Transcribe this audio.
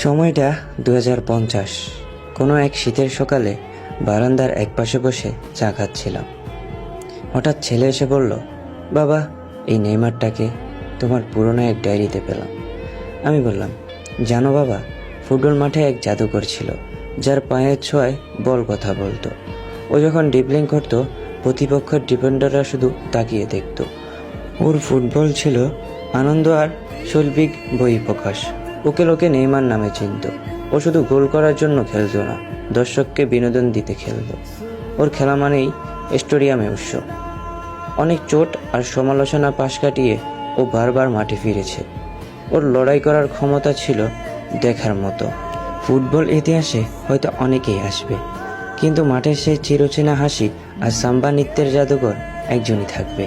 সময়টা 2050। কোনো এক শীতের সকালে বারান্দার একপাশে বসে চা খাচ্ছিলাম। হঠাৎ ছেলে এসে বলল, বাবা, এই নেইমারটাকে তোমার পুরনো এক ডায়েরিতে পেলাম। আমি বললাম, জানো বাবা, ফুটবল মাঠে এক জাদুকর ছিল যার পায়ের ছোঁয়ায় বল কথা বলতো। ও যখন ড্রিবলিং করতো, প্রতিপক্ষের ডিফেন্ডাররা শুধু তাকিয়ে দেখতো। ওর ফুটবল ছিল আনন্দ আর শৈল্পিক বহিঃপ্রকাশ। ওকে লোকে নেইমার নামে চিনত। ও শুধু গোল করার জন্য খেলতো না, দর্শককে বিনোদন দিতে খেলতো। ওর খেলা মানেই স্টেডিয়ামে উৎসব। অনেক চোট আর সমালোচনা পাশ কাটিয়ে ও বারবার মাঠে ফিরেছে। ওর লড়াই করার ক্ষমতা ছিল দেখার মতো। ফুটবল ইতিহাসে হয়তো অনেকেই আসবে, কিন্তু মাঠের সেই চিরচেনা হাসি আর সাম্বা নৃত্যের জাদুকর একজনই থাকবে।